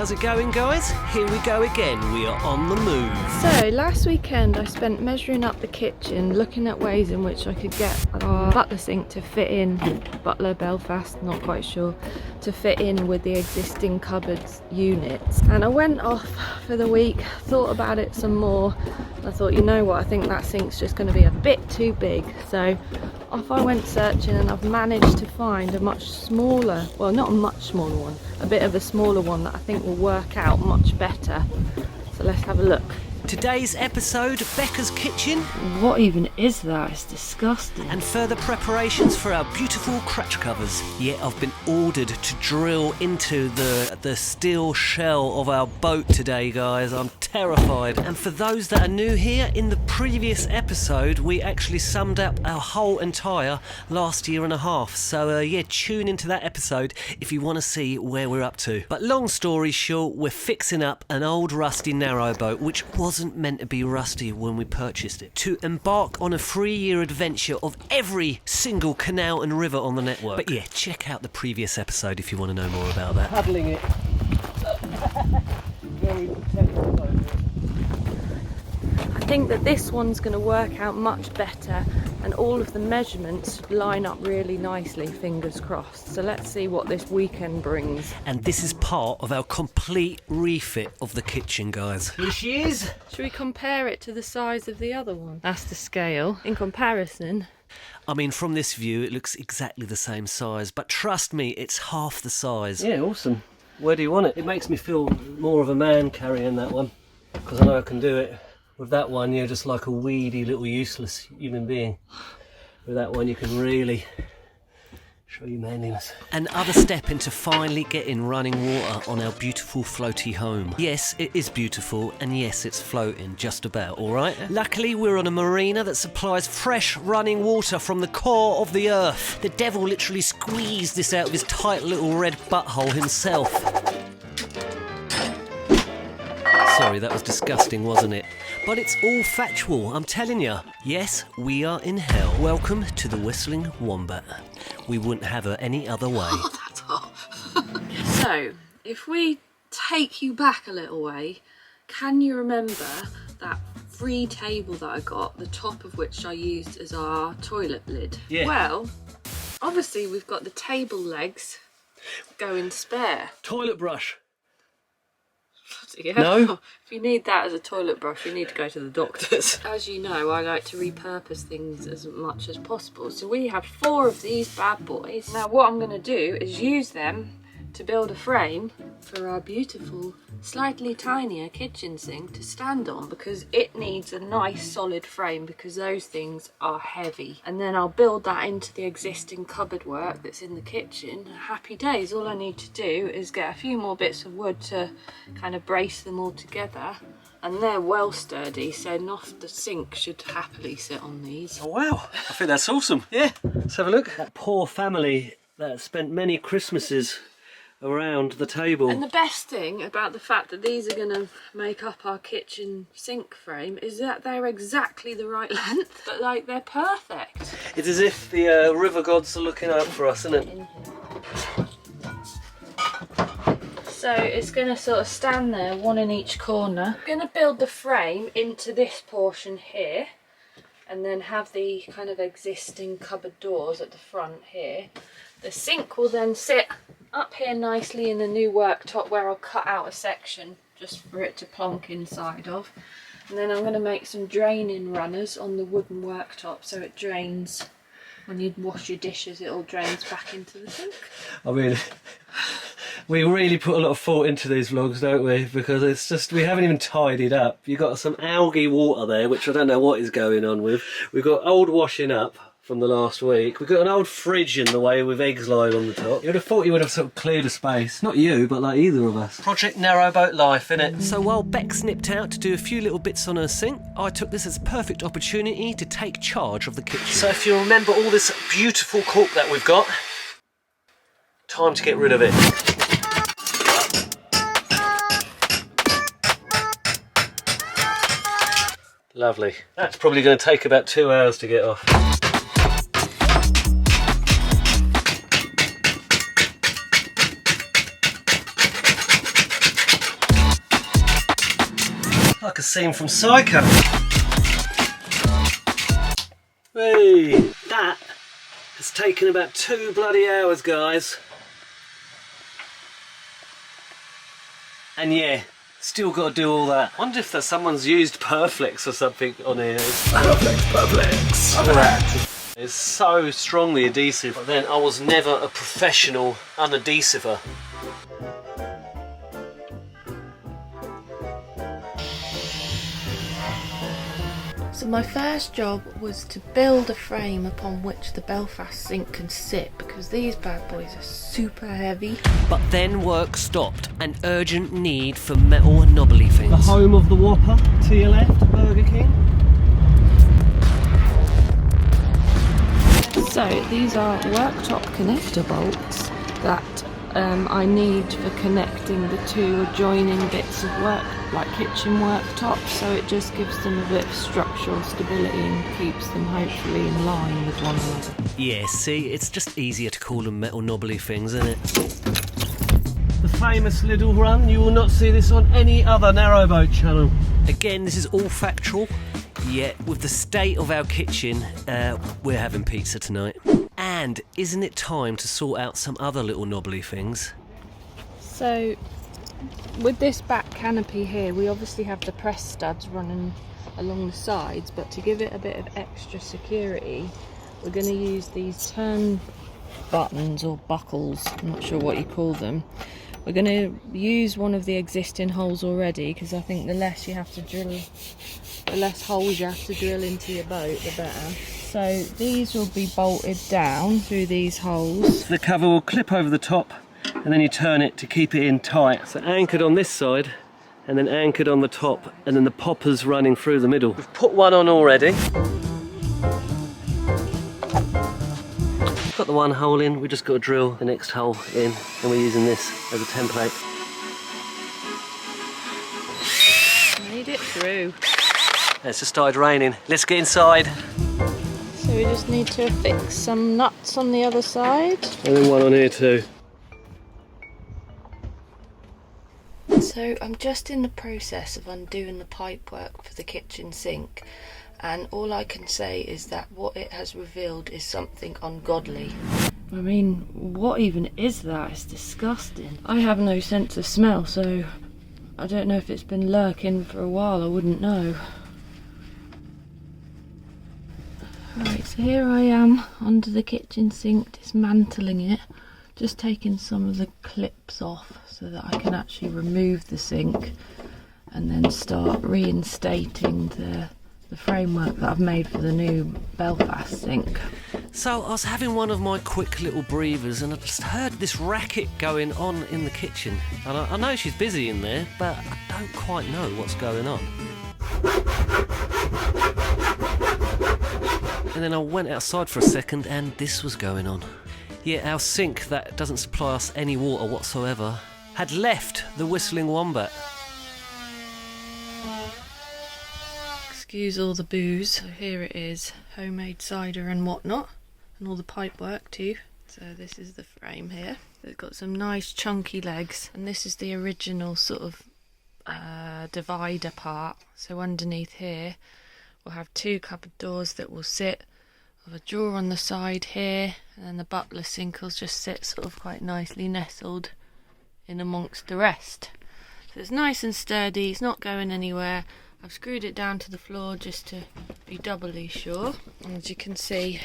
How's it going, guys? Here we go again. We are on the move. So last weekend I spent measuring up the kitchen, looking at ways in which I could get our butler sink to fit in, Butler Belfast, not quite sure, to fit in with the existing cupboards units. And I went off for the week, thought about it some more, and I thought, you know what, I think that sink's just going to be a bit too big. So off I went searching, and I've managed to find a much smaller, well, not a much smaller one, a bit of a smaller one that I think will work out much better. So let's have a look. Today's episode, Becca's kitchen. What even is that? It's disgusting. And further preparations for our beautiful crutch covers. Yeah, I've been ordered to drill into the steel shell of our boat today, guys. I'm terrified. And for those that are new here, in the previous episode, we actually summed up our whole entire last year and a half. So yeah, tune into that episode if you want to see where we're up to. But long story short, we're fixing up an old rusty narrowboat, which wasn't meant to be rusty when we purchased it, to embark on a 3-year adventure of every single canal and river on the network. But yeah, check out the previous episode if you want to know more about that. Paddling it. Very protected. I think that this one's going to work out much better, and all of the measurements line up really nicely, fingers crossed. So let's see what this weekend brings. And this is part of our complete refit of the kitchen, guys. Here she is. Should we compare it to the size of the other one? That's the scale. In comparison, I mean, from this view, it looks exactly the same size, but trust me, it's half the size. Yeah, awesome. Where do you want it? It makes me feel more of a man carrying that one, because I know I can do it. With that one, you're just like a weedy little useless human being. With that one, you can really show your manliness. Another step into finally getting running water on our beautiful floaty home. Yes, it is beautiful, and yes, it's floating, just about, alright? Luckily, we're on a marina that supplies fresh running water from the core of the earth. The devil literally squeezed this out of his tight little red butthole himself. Sorry, that was disgusting, wasn't it? But it's all factual, I'm telling you. Yes, we are in hell. Welcome to the Whistling Wombat. We wouldn't have her any other way. oh, that's hot. So, if we take you back a little way, can you remember that free table that I got, the top of which I used as our toilet lid? Yeah. Well, obviously we've got the table legs going spare. Toilet brush. Yeah. No? If you need that as a toilet brush, you need to go to the doctors. As you know, I like to repurpose things as much as possible. So we have 4 of these bad boys. Now what I'm going to do is use them to build a frame for our beautiful, slightly tinier kitchen sink to stand on, because it needs a nice solid frame, because those things are heavy. And then I'll build that into the existing cupboard work that's in the kitchen. Happy days. All I need to do is get a few more bits of wood to kind of brace them all together, and they're well sturdy, so the sink should happily sit on these. Oh wow, I think that's awesome. Yeah, let's have a look. That poor family that spent many Christmases around the table. And the best thing about the fact that these are going to make up our kitchen sink frame is that they're exactly the right length, but like they're perfect. It's as if the river gods are looking out for us, isn't it? So it's going to sort of stand there, one in each corner. I'm going to build the frame into this portion here, and then have the kind of existing cupboard doors at the front here. The sink will then sit up here nicely in the new worktop, where I'll cut out a section just for it to plonk inside of. And then I'm going to make some draining runners on the wooden worktop, so it drains. When you wash your dishes, it all drains back into the sink. I mean, we really put a lot of thought into these vlogs, don't we? Because it's just, we haven't even tidied up. You've got some algae water there, which I don't know what is going on with. We've got old washing up from the last week. We've got an old fridge in the way with eggs lying on the top. You would have thought you would have sort of cleared a space. Not you, but like either of us. Project Narrowboat life, innit? So while Bex nipped out to do a few little bits on her sink, I took this as a perfect opportunity to take charge of the kitchen. So if you remember all this beautiful cork that we've got, time to get rid of it. Lovely. That's probably going to take about 2 hours to get off. Like a scene from Psycho. Hey, that has taken about 2 bloody hours, guys. And yeah, still got to do all that. Wonder if there's someone's used Perflex or something on here. Perflex. It's so strongly adhesive. But then I was never a professional unadhesiver. So my first job was to build a frame upon which the Belfast sink can sit, because these bad boys are super heavy. But then work stopped. An urgent need for metal knobbly things. The home of the Whopper to your left, Burger King. So these are worktop connector bolts that I need for connecting the 2 adjoining bits of work, like kitchen worktops, so it just gives them a bit of structural stability and keeps them hopefully in line with one another. Yeah, see, it's just easier to call them metal knobbly things, isn't it? The famous Lidl run. You will not see this on any other Narrowboat channel. Again, this is all factual, yet with the state of our kitchen, we're having pizza tonight. And isn't it time to sort out some other little knobbly things? So with this back canopy here, we obviously have the press studs running along the sides, but to give it a bit of extra security, we're going to use these turn buttons or buckles, I'm not sure what you call them. We're going to use one of the existing holes already, because I think the less you have to drill, the less holes you have to drill into your boat, the better. So these will be bolted down through these holes. The cover will clip over the top, and then you turn it to keep it in tight. So anchored on this side, and then anchored on the top, and then the poppers running through the middle. We've put one on already. Got the one hole in, we just got to drill the next hole in, and we're using this as a template. Made it through. It's just started raining. Let's get inside. So we just need to fix some nuts on the other side. And then one on here too. So I'm just in the process of undoing the pipework for the kitchen sink, and all I can say is that what it has revealed is something ungodly. I mean, what even is that? It's disgusting. I have no sense of smell, so I don't know if it's been lurking for a while, I wouldn't know. Right, so here I am under the kitchen sink, dismantling it, just taking some of the clips off so that I can actually remove the sink and then start reinstating the framework that I've made for the new Belfast sink. So I was having one of my quick little breathers and I just heard this racket going on in the kitchen. And I know she's busy in there, but I don't quite know what's going on. And then I went outside for a second and this was going on. Yeah, our sink that doesn't supply us any water whatsoever had left the Whistling Wombat. Excuse all the booze. So here it is, homemade cider and whatnot, and all the pipe work too. So this is the frame here. It's got some nice chunky legs, and this is the original sort of divider part. So underneath here we'll have 2 cupboard doors that will sit with a drawer on the side here, and then the butler sink will just sit sort of quite nicely nestled in amongst the rest. So it's nice and sturdy, it's not going anywhere. I've screwed it down to the floor just to be doubly sure. And as you can see,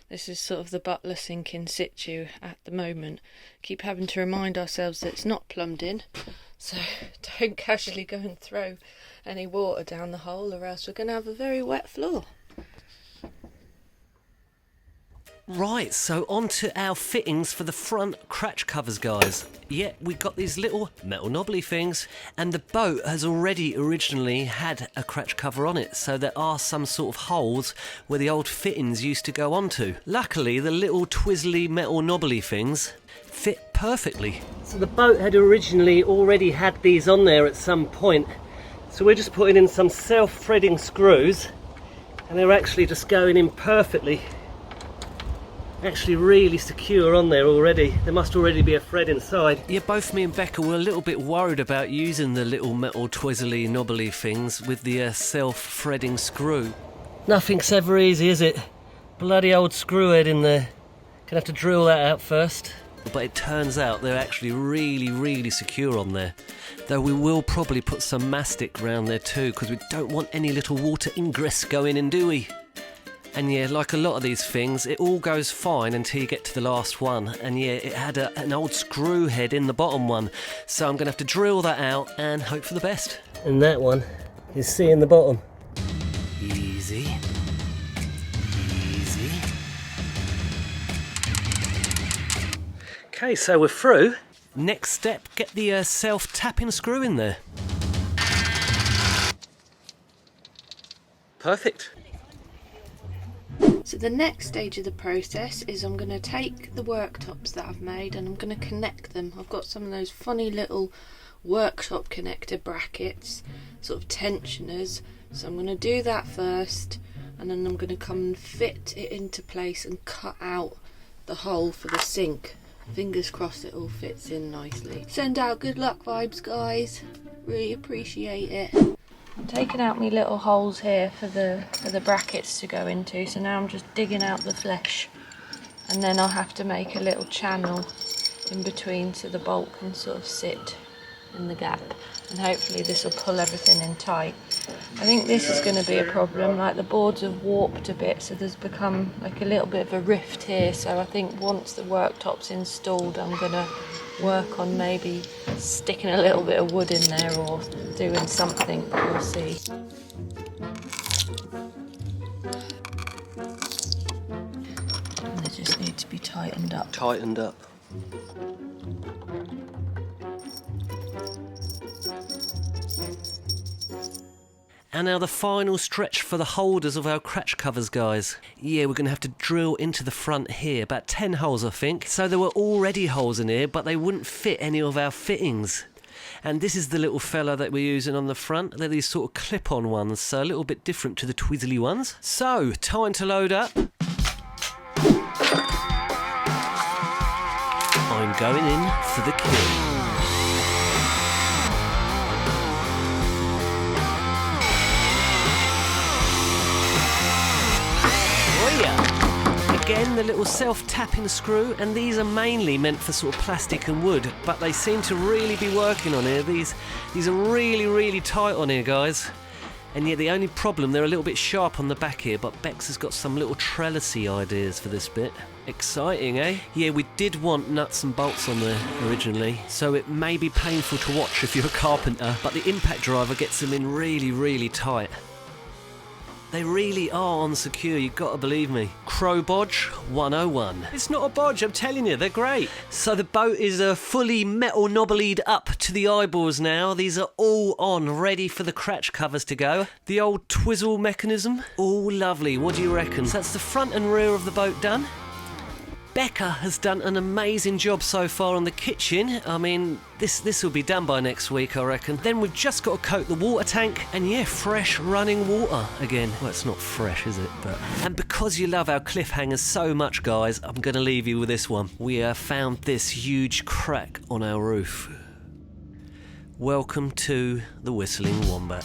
this is sort of the butler sink in situ at the moment. Keep having to remind ourselves that it's not plumbed in, so don't casually go and throw any water down the hole, or else we're going to have a very wet floor. Right, so on to our fittings for the front cratch covers, guys. Yeah, we got these little metal knobbly things, and the boat has already originally had a cratch cover on it, so there are some sort of holes where the old fittings used to go onto. Luckily, the little twizzly metal knobbly things fit perfectly. So the boat had originally already had these on there at some point, so we're just putting in some self-threading screws, and they're actually just going in perfectly. actually really secure on there already. There must already be a thread inside. Yeah, both me and Becca were a little bit worried about using the little metal twizzly knobbly things with the self-threading screw. Nothing's ever easy, is it? Bloody old screw head in there. Gonna have to drill that out first. But it turns out they're actually really secure on there. Though we will probably put some mastic around there too, because we don't want any little water ingress going in, do we? And yeah, like a lot of these things, it all goes fine until you get to the last one. And yeah, it had an old screw head in the bottom one. So I'm going to have to drill that out and hope for the best. And that one is seeing the bottom. Easy. Easy. Okay, so we're through. Next step, get the self-tapping screw in there. Perfect. So the next stage of the process is I'm going to take the worktops that I've made and I'm going to connect them. I've got some of those funny little worktop connector brackets, sort of tensioners. So I'm going to do that first, and then I'm going to come and fit it into place and cut out the hole for the sink. Fingers crossed it all fits in nicely. Send out good luck vibes, guys. Really appreciate it. I'm taking out my little holes here for the brackets to go into, so now I'm just digging out the flesh, and then I'll have to make a little channel in between so the bolt can sort of sit in the gap, and hopefully this will pull everything in tight. I think this is going to be a problem, like the boards have warped a bit, so there's become like a little bit of a rift here, so I think once the worktop's installed I'm going to work on maybe sticking a little bit of wood in there or doing something. We'll see. And they just need to be tightened up. Tightened up. And now the final stretch for the holders of our cratch covers, guys. Yeah, we're going to have to drill into the front here, about 10 holes I think. So there were already holes in here, but they wouldn't fit any of our fittings. And this is the little fella that we're using on the front. They're these sort of clip-on ones, so a little bit different to the twizzly ones. So, time to load up. I'm going in for the kill. Again, the little self-tapping screw, and these are mainly meant for sort of plastic and wood, but they seem to really be working on here. These are really tight on here, guys. And yet the only problem, they're a little bit sharp on the back here, but Bex has got some little trellisy ideas for this bit. Exciting, eh? Yeah, we did want nuts and bolts on there originally, so it may be painful to watch if you're a carpenter, but the impact driver gets them in really tight. They really are unsecure, you've got to believe me. Crobot 101. It's not a bodge, I'm telling you, they're great. So the boat is fully metal knobblyed up to the eyeballs now. These are all on, ready for the cratch covers to go. The old twizzle mechanism, all lovely. What do you reckon? So that's the front and rear of the boat done. Becca has done an amazing job so far on the kitchen. I mean, this will be done by next week, I reckon. Then we've just got to coat the water tank, and yeah, fresh running water again. Well, it's not fresh, is it? But and because you love our cliffhangers so much, guys, I'm going to leave you with this one. We have found this huge crack on our roof. Welcome to the Whistling Wombat.